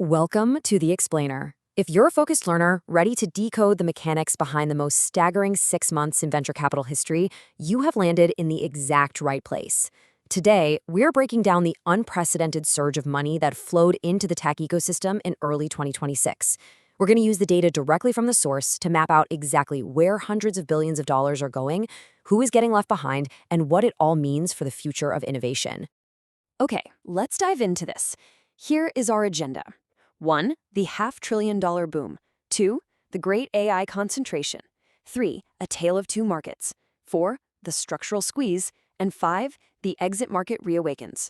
Welcome to The Explainer. If you're a focused learner ready to decode the mechanics behind the most staggering 6 months in venture capital history, you have landed in the exact right place. Today, we're breaking down the unprecedented surge of money that flowed into the tech ecosystem in early 2026. We're going to use the data directly from the source to map out exactly where hundreds of billions of dollars are going, who is getting left behind, and what it all means for the future of innovation. Okay, let's dive into this. Here is our agenda. 1. The half-trillion-dollar boom. 2. The great AI concentration. 3. A tale of two markets. 4. The structural squeeze. And 5. The exit market reawakens.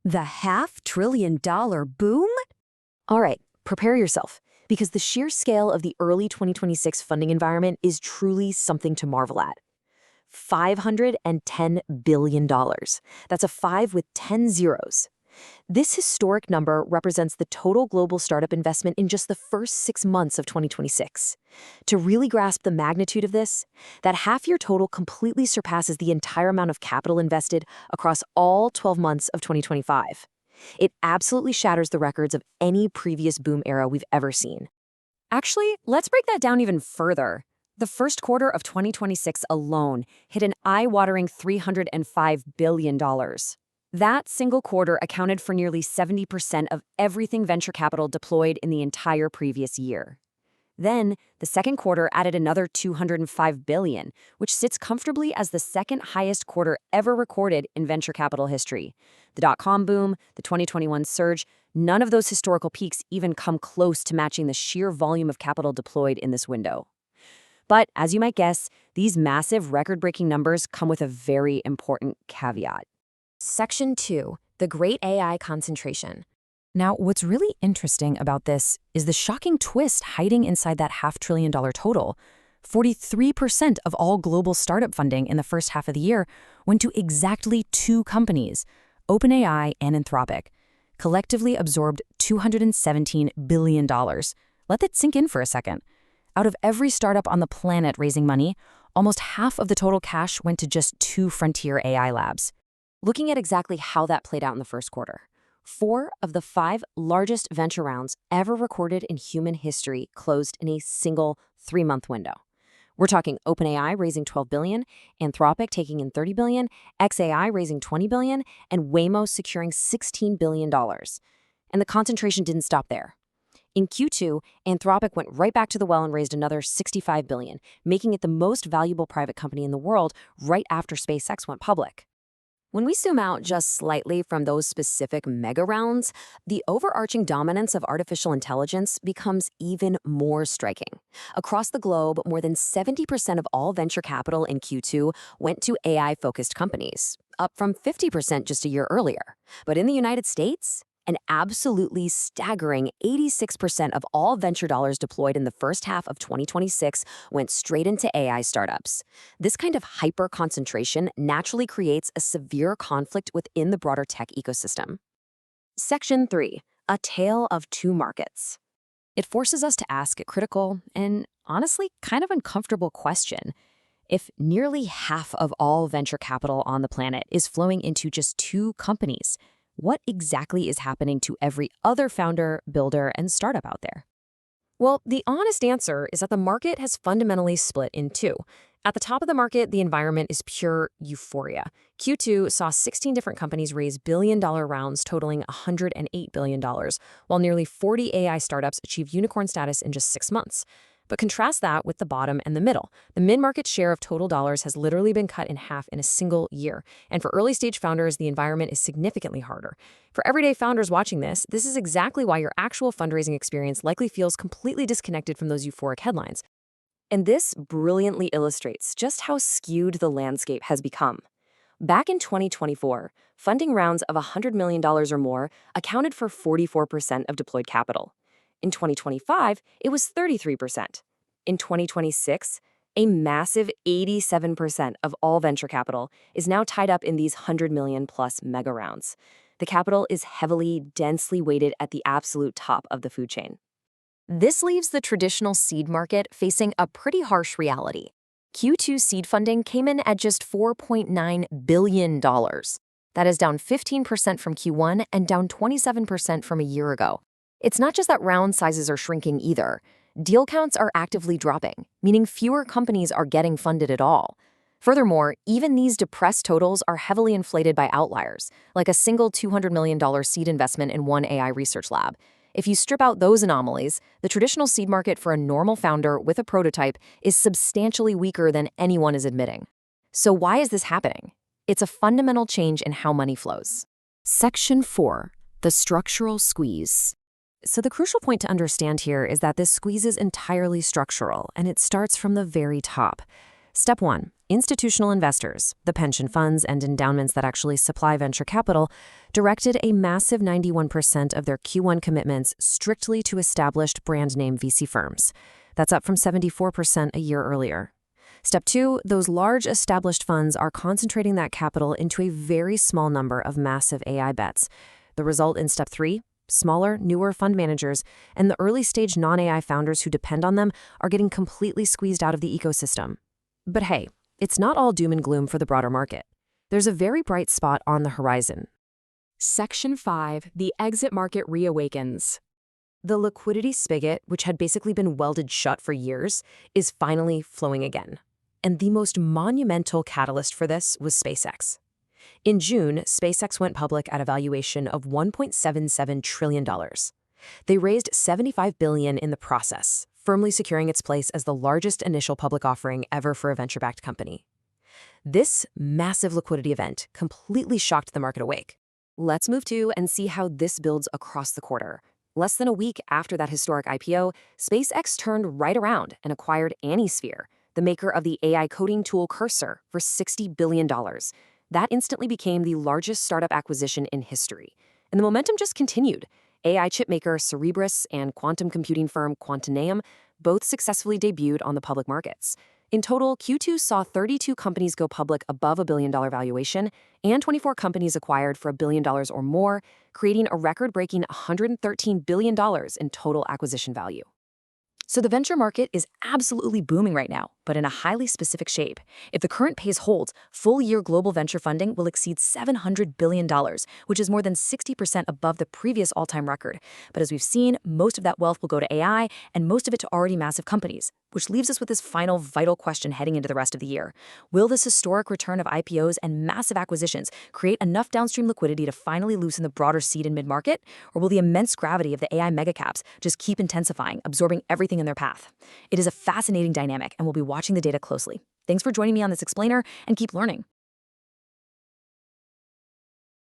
The half-trillion-dollar boom? All right, prepare yourself, because the sheer scale of the early 2026 funding environment is truly something to marvel at. $510 billion. That's a 5 with 10 zeros. This historic number represents the total global startup investment in just the first 6 months of 2026. To really grasp the magnitude of this, that half-year total completely surpasses the entire amount of capital invested across all 12 months of 2025. It absolutely shatters the records of any previous boom era we've ever seen. Actually, let's break that down even further. The first quarter of 2026 alone hit an eye-watering $305 billion. That single quarter accounted for nearly 70% of everything venture capital deployed in the entire previous year. Then, the second quarter added another $205 billion, which sits comfortably as the second highest quarter ever recorded in venture capital history. The dot-com boom, the 2021 surge, none of those historical peaks even come close to matching the sheer volume of capital deployed in this window. But, as you might guess, these massive record-breaking numbers come with a very important caveat. Section 2. The Great AI Concentration. Now, what's really interesting about this is the shocking twist hiding inside that half-trillion-dollar total. 43% of all global startup funding in the first half of the year went to exactly 2 companies, OpenAI and Anthropic, collectively absorbed $217 billion. Let that sink in for a second. Out of every startup on the planet raising money, almost half of the total cash went to just 2 frontier AI labs. Looking at exactly how that played out in the first quarter, 4 of the 5 largest venture rounds ever recorded in human history closed in a single 3-month window. We're talking OpenAI raising $12 billion, Anthropic taking in $30 billion, xAI raising $20 billion, and Waymo securing $16 billion. And the concentration didn't stop there. In Q2, Anthropic went right back to the well and raised another $65 billion, making it the most valuable private company in the world right after SpaceX went public. When we zoom out just slightly from those specific mega rounds, the overarching dominance of artificial intelligence becomes even more striking. Across the globe, more than 70% of all venture capital in Q2 went to AI-focused companies, up from 50% just a year earlier. But in the United States, an absolutely staggering 86% of all venture dollars deployed in the first half of 2026 went straight into AI startups. This kind of hyper-concentration naturally creates a severe conflict within the broader tech ecosystem. Section 3. A tale of two markets. It forces us to ask a critical and, honestly, kind of uncomfortable question. If nearly half of all venture capital on the planet is flowing into just 2 companies, what exactly is happening to every other founder, builder, and startup out there? Well, the honest answer is that the market has fundamentally split in 2. At the top of the market, the environment is pure euphoria. Q2 saw 16 different companies raise billion-dollar rounds totaling $108 billion, while nearly 40 AI startups achieved unicorn status in just 6 months. But contrast that with the bottom and the middle. The mid-market share of total dollars has literally been cut in half in a single year. And for early-stage founders, the environment is significantly harder. For everyday founders watching this is exactly why your actual fundraising experience likely feels completely disconnected from those euphoric headlines. And this brilliantly illustrates just how skewed the landscape has become. Back in 2024, funding rounds of $100 million or more accounted for 44% of deployed capital. In 2025, it was 33%. In 2026, a massive 87% of all venture capital is now tied up in these 100 million plus mega rounds. The capital is heavily, densely weighted at the absolute top of the food chain. This leaves the traditional seed market facing a pretty harsh reality. Q2 seed funding came in at just $4.9 billion. That is down 15% from Q1 and down 27% from a year ago. It's not just that round sizes are shrinking either. Deal counts are actively dropping, meaning fewer companies are getting funded at all. Furthermore, even these depressed totals are heavily inflated by outliers, like a single $200 million seed investment in one AI research lab. If you strip out those anomalies, the traditional seed market for a normal founder with a prototype is substantially weaker than anyone is admitting. So why is this happening? It's a fundamental change in how money flows. Section 4. The structural squeeze. So the crucial point to understand here is that this squeeze is entirely structural, and it starts from the very top. Step 1. Institutional investors, the pension funds and endowments that actually supply venture capital, directed a massive 91% of their Q1 commitments strictly to established brand name VC firms. That's up from 74% a year earlier. Step 2, those large established funds are concentrating that capital into a very small number of massive AI bets. The result in Step 3, smaller, newer fund managers and the early-stage non-AI founders who depend on them are getting completely squeezed out of the ecosystem. But hey, it's not all doom and gloom for the broader market. There's a very bright spot on the horizon. Section 5. The exit market reawakens. The liquidity spigot, which had basically been welded shut for years, is finally flowing again. And the most monumental catalyst for this was SpaceX. In June, SpaceX went public at a valuation of $1.77 trillion. They raised $75 billion in the process, firmly securing its place as the largest initial public offering ever for a venture-backed company. This massive liquidity event completely shocked the market awake. Let's move to and see how this builds across the quarter. Less than a week after that historic IPO, SpaceX turned right around and acquired Anisphere, the maker of the AI coding tool Cursor, for $60 billion. That instantly became the largest startup acquisition in history. And the momentum just continued. AI chipmaker Cerebras and quantum computing firm Quantineum both successfully debuted on the public markets. In total, Q2 saw 32 companies go public above $1 billion valuation and 24 companies acquired for $1 billion or more, creating a record-breaking $113 billion in total acquisition value. So the venture market is absolutely booming right now, but in a highly specific shape. If the current pace holds, full-year global venture funding will exceed $700 billion, which is more than 60% above the previous all-time record. But as we've seen, most of that wealth will go to AI, and most of it to already massive companies, which leaves us with this final vital question heading into the rest of the year. Will this historic return of IPOs and massive acquisitions create enough downstream liquidity to finally loosen the broader seed and mid-market? Or will the immense gravity of the AI megacaps just keep intensifying, absorbing everything in their path? It is a fascinating dynamic, and we'll be watching the data closely. Thanks for joining me on this explainer, and keep learning.